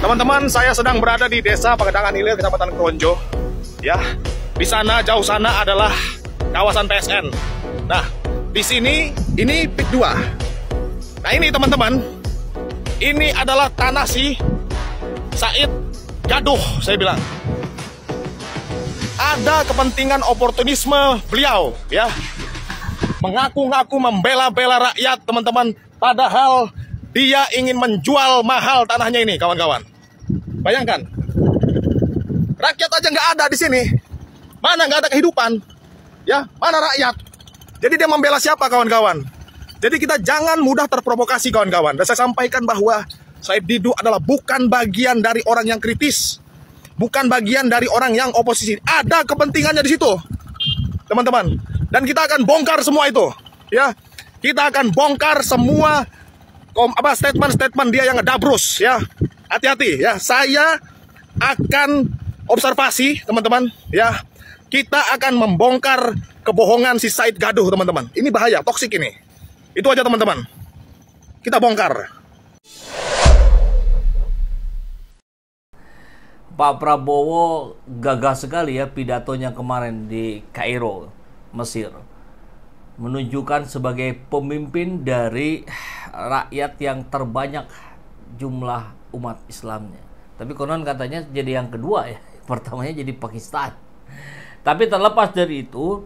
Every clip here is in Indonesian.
Teman-teman, saya sedang berada di Desa Pagedangan Hilir, Kecamatan Kronjo. Ya, di sana jauh sana adalah kawasan PSN. Nah, di sini ini PIK 2. Nah, ini teman-teman, ini adalah tanah si Said Gaduh, saya bilang. Ada kepentingan oportunisme beliau, ya. Mengaku-ngaku membela-bela rakyat, teman-teman. Padahal dia ingin menjual mahal tanahnya ini, kawan-kawan. Bayangkan, rakyat aja nggak ada di sini. Mana nggak ada kehidupan? Ya, mana rakyat? Jadi dia membela siapa, kawan-kawan? Jadi kita jangan mudah terprovokasi, kawan-kawan. Dan saya sampaikan bahwa Said Didu adalah bukan bagian dari orang yang kritis, bukan bagian dari orang yang oposisi. Ada kepentingannya di situ, teman-teman. Dan kita akan bongkar semua itu, ya. Kita akan bongkar semua statement-statement dia yang ngedabrus, ya. Hati-hati, ya. Saya akan observasi, teman-teman, ya. Kita akan membongkar kebohongan si Said Gaduh, teman-teman. Ini bahaya, toksik ini. Itu aja, teman-teman. Kita bongkar. Pak Prabowo gagah sekali ya pidatonya kemarin di Kairo, Mesir. Menunjukkan sebagai pemimpin dari rakyat yang terbanyak jumlah umat Islamnya. Tapi konon katanya jadi yang kedua ya. Pertamanya jadi Pakistan. Tapi terlepas dari itu,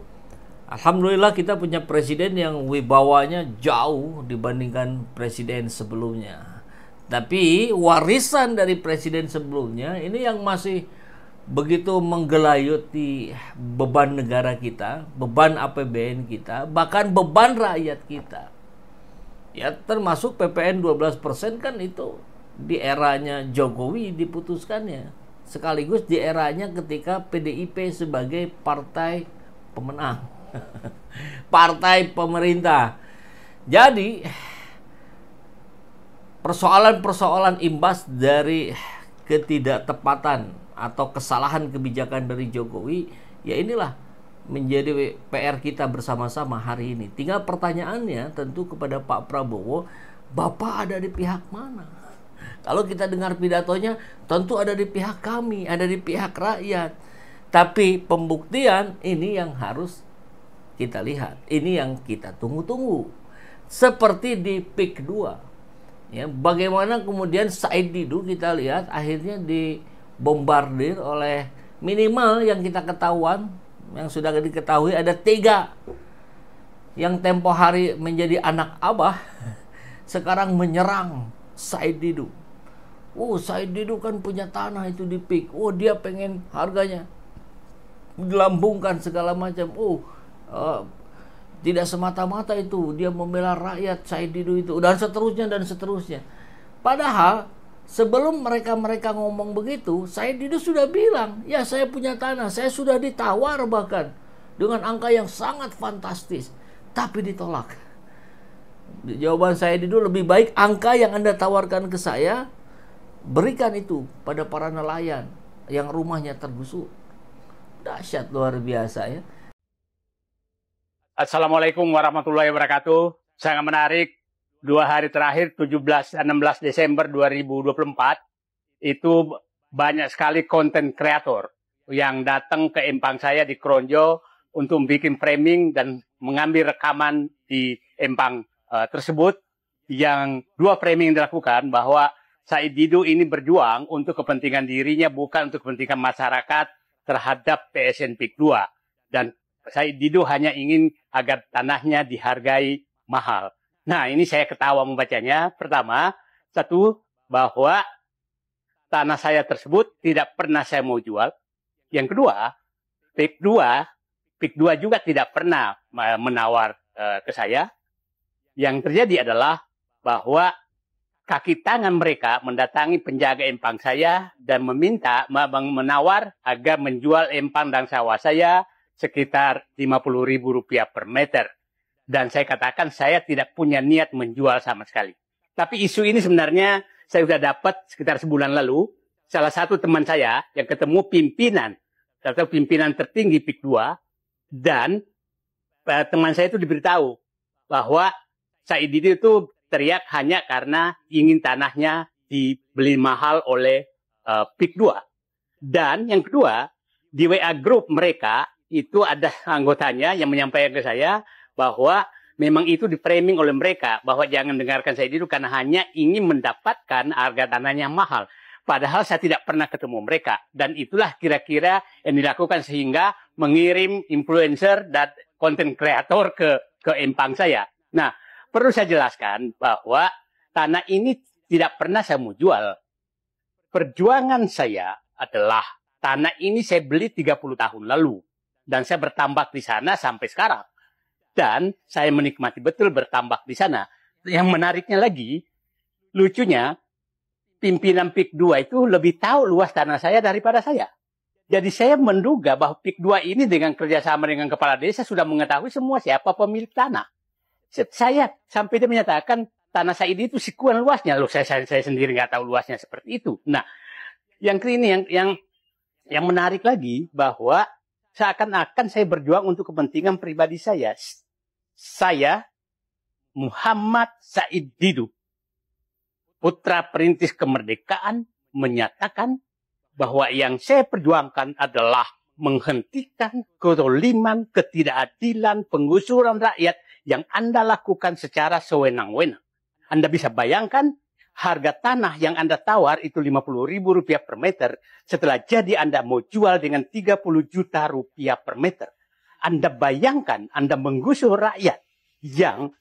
alhamdulillah kita punya presiden yang wibawanya jauh dibandingkan presiden sebelumnya. Tapi warisan dari presiden sebelumnya ini yang masih begitu menggelayuti beban negara kita, beban APBN kita, bahkan beban rakyat kita. Ya termasuk PPN 12% kan itu di eranya Jokowi diputuskannya. Sekaligus di eranya ketika PDIP sebagai partai pemenang. Partai pemerintah. Jadi persoalan-persoalan imbas dari ketidaktepatan atau kesalahan kebijakan dari Jokowi, ya inilah menjadi PR kita bersama-sama hari ini. Tinggal pertanyaannya tentu kepada Pak Prabowo, Bapak ada di pihak mana? Kalau kita dengar pidatonya, tentu ada di pihak kami, ada di pihak rakyat. Tapi pembuktian ini yang harus kita lihat. Ini yang kita tunggu-tunggu. Seperti di PIK 2. Ya, bagaimana kemudian Said Didu kita lihat akhirnya dibombardir oleh minimal yang kita ketahuan, yang sudah diketahui ada 3 yang tempo hari menjadi anak abah sekarang menyerang Said Didu. Oh, Said Didu kan punya tanah itu di PIK. Oh, dia pengen harganya dilambungkan segala macam. Oh, tidak semata-mata itu dia membela rakyat Said Didu itu, dan seterusnya dan seterusnya. Padahal sebelum mereka ngomong begitu, Said Didu sudah bilang, ya saya punya tanah, saya sudah ditawar bahkan dengan angka yang sangat fantastis, tapi ditolak. Jawaban Said Didu, lebih baik angka yang Anda tawarkan ke saya, berikan itu pada para nelayan yang rumahnya tergusur. Dahsyat luar biasa ya. Assalamualaikum warahmatullahi wabarakatuh. Sangat menarik. 2 hari terakhir, 17 dan 16 Desember 2024, itu banyak sekali konten kreator yang datang ke empang saya di Kronjo untuk bikin framing dan mengambil rekaman di empang tersebut. Yang 2 framing dilakukan bahwa Said Didu ini berjuang untuk kepentingan dirinya, bukan untuk kepentingan masyarakat terhadap PSN PIK 2. Dan Said Didu hanya ingin agar tanahnya dihargai mahal. Nah, ini saya ketawa membacanya. Pertama, bahwa tanah saya tersebut tidak pernah saya mau jual. Yang kedua, PIK 2 juga tidak pernah menawar ke saya. Yang terjadi adalah bahwa kaki tangan mereka mendatangi penjaga empang saya dan meminta menawar agar menjual empang dan sawah saya sekitar Rp50.000 per meter. Dan saya katakan saya tidak punya niat menjual sama sekali. Tapi isu ini sebenarnya saya sudah dapat sekitar sebulan lalu. Salah satu teman saya yang ketemu pimpinan, salah satu pimpinan tertinggi PIK 2, dan teman saya itu diberitahu bahwa Said Didu itu teriak hanya karena ingin tanahnya dibeli mahal oleh PIK 2. Dan yang kedua, di WA group mereka itu ada anggotanya yang menyampaikan ke saya bahwa memang itu di-framing oleh mereka bahwa jangan dengarkan saya dulu karena hanya ingin mendapatkan harga tanahnya mahal. Padahal saya tidak pernah ketemu mereka. Dan itulah kira-kira yang dilakukan sehingga mengirim influencer dan konten kreator ke empang saya. Nah, perlu saya jelaskan bahwa tanah ini tidak pernah saya mau jual. Perjuangan saya adalah tanah ini saya beli 30 tahun lalu. Dan saya bertambak di sana sampai sekarang. Dan saya menikmati betul bertambak di sana. Yang menariknya lagi, lucunya, pimpinan PIK 2 itu lebih tahu luas tanah saya daripada saya. Jadi saya menduga bahwa PIK 2 ini dengan kerjasama dengan kepala desa sudah mengetahui semua siapa pemilik tanah. Saya sampai dia menyatakan tanah saya ini itu sekuan luasnya. Loh, saya sendiri nggak tahu luasnya seperti itu. Nah, yang ini yang menarik lagi bahwa seakan-akan saya berjuang untuk kepentingan pribadi saya. Saya Muhammad Said Didu, putra perintis kemerdekaan, menyatakan bahwa yang saya perjuangkan adalah menghentikan kezaliman, ketidakadilan, penggusuran rakyat yang Anda lakukan secara sewenang-wenang. Anda bisa bayangkan harga tanah yang Anda tawar itu Rp50.000 per meter. Setelah jadi Anda mau jual dengan Rp30 juta per meter. Anda bayangkan Anda menggusur rakyat yang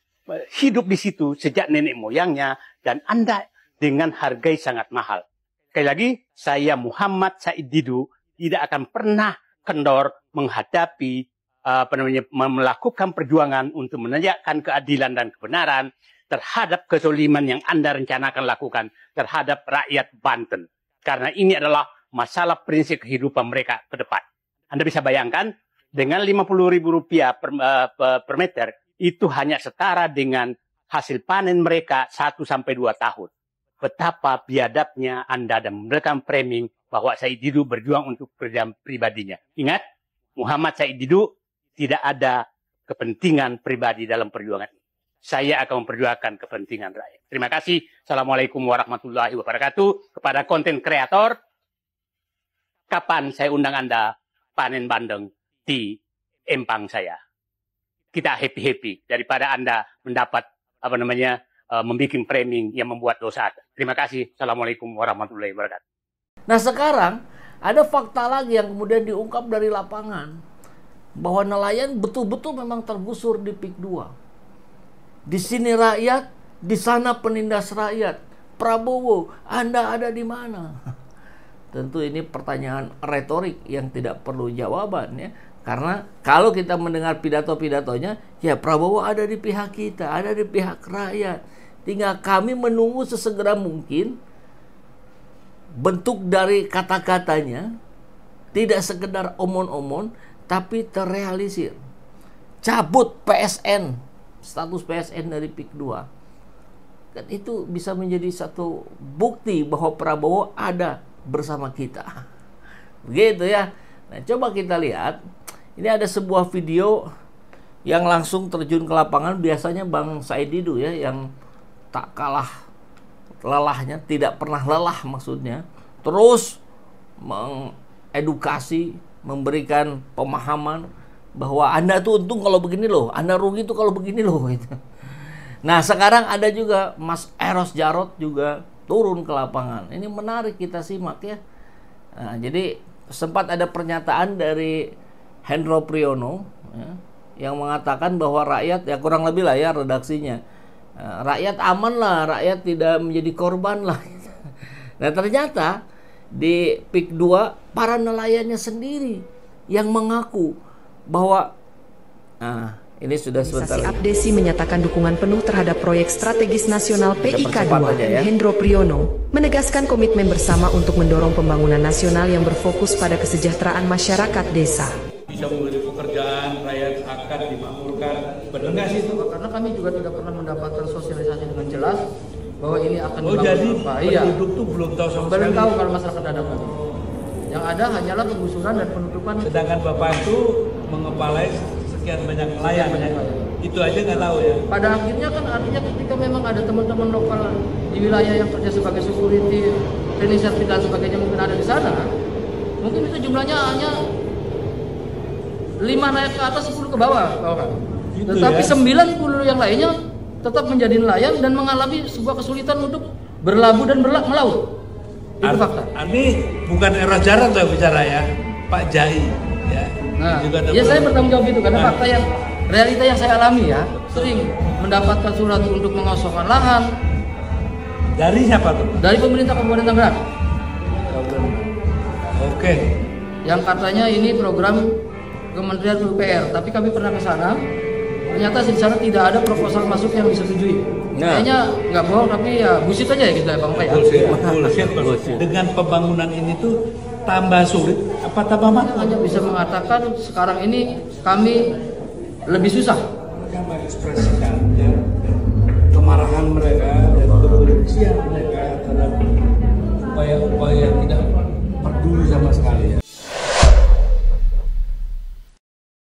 hidup di situ sejak nenek moyangnya dan Anda dengan harga sangat mahal. Sekali lagi, saya Muhammad Said Didu tidak akan pernah kendor menghadapi melakukan perjuangan untuk menegakkan keadilan dan kebenaran terhadap kezaliman yang Anda rencanakan lakukan terhadap rakyat Banten. Karena ini adalah masalah prinsip kehidupan mereka ke depan. Anda bisa bayangkan dengan Rp50.000 per meter itu hanya setara dengan hasil panen mereka 1 sampai 2 tahun. Betapa biadabnya Anda dan memberikan framing bahwa Said Didu berjuang untuk kerjaan pribadinya. Ingat, Muhammad Said Didu tidak ada kepentingan pribadi dalam perjuangan ini. Saya akan memperjuangkan kepentingan rakyat. Terima kasih. Assalamualaikum warahmatullahi wabarakatuh. Kepada konten kreator, kapan saya undang Anda panen bandeng di empang saya? Kita happy-happy daripada Anda mendapat membuat framing yang membuat dosa. Terima kasih. Assalamualaikum warahmatullahi wabarakatuh. Nah, sekarang ada fakta lagi yang kemudian diungkap dari lapangan bahwa nelayan betul-betul memang tergusur di PIK 2. Di sini rakyat, di sana penindas rakyat. Prabowo, Anda ada di mana? Tentu ini pertanyaan retorik yang tidak perlu jawaban ya. Karena kalau kita mendengar pidato-pidatonya, ya Prabowo ada di pihak kita, ada di pihak rakyat. Tinggal kami menunggu sesegera mungkin bentuk dari kata-katanya tidak sekedar omon-omon, tapi terrealisir. Cabut PSN, status PSN dari PIK 2. Kan itu bisa menjadi satu bukti bahwa Prabowo ada bersama kita. Begitu ya. Nah, coba kita lihat. Ini ada sebuah video yang langsung terjun ke lapangan. Biasanya Bang Said Didu ya yang tak kalah lelahnya, tidak pernah lelah maksudnya, terus mengedukasi, memberikan pemahaman bahwa Anda tuh untung kalau begini loh, Anda rugi tuh kalau begini loh gitu. Nah, sekarang ada juga Mas Eros Jarot juga turun ke lapangan. Ini menarik kita simak ya. Nah, jadi sempat ada pernyataan dari Hendro Priyono ya, yang mengatakan bahwa rakyat, ya kurang lebih lah ya redaksinya, rakyat aman lah, rakyat tidak menjadi korban lah. Nah, ternyata di PIK 2 para nelayannya sendiri yang mengaku bahwa ini sudah sebentar. Abdesi menyatakan dukungan penuh terhadap proyek strategis nasional PIK 2. Ya. Hendro Priyono menegaskan komitmen bersama untuk mendorong pembangunan nasional yang berfokus pada kesejahteraan masyarakat desa. Bisa memberi pekerjaan, rakyat akan dimakmurkan. Benar nggak sih itu? Karena kami juga tidak pernah mendapatkan sosialisasi dengan jelas bahwa ini akan dibangun. Jadi apa. penduduk tuh belum tahu sama sekali. Belum tahu kalau masyarakat ada apa. Yang ada hanyalah penggusuran dan penutupan. Sedangkan Bapak itu mengepalai sekian banyak nelayan. Itu aja nggak tahu ya. Pada akhirnya kan artinya ketika memang ada teman-teman lokal di wilayah yang kerja sebagai security, cleaning service dan sebagainya mungkin ada di sana, mungkin itu jumlahnya hanya 5 naik ke atas, 10 ke bawah. Gitu Tetapi ya. 90 yang lainnya tetap menjadi nelayan dan mengalami sebuah kesulitan untuk berlabuh dan melaut. Itu fakta. Ini bukan era jarang saya bicara ya, Pak Jai. Ya. Nah, Juga ada ya saya bertanggung jawab itu karena Nah. fakta yang realita yang saya alami ya, sering mendapatkan surat untuk mengosongkan lahan Dari siapa tuh? dari pemerintah Kabupaten Tangerang. Oke. Yang katanya ini program Kementerian PUPR, tapi kami pernah ke sana, ternyata di sana tidak ada proposal masuk yang disetujui. Nah. Kayaknya nggak bohong, tapi ya bullshit aja ya gitu ya Bang Pak ya. Bullshit. Dengan pembangunan ini tuh tambah sulit apa tambah Saya mahal? hanya bisa mengatakan sekarang ini kami lebih susah. Mereka mengekspresikan ya, kemarahan mereka dan kebencian mereka terhadap upaya-upaya tidak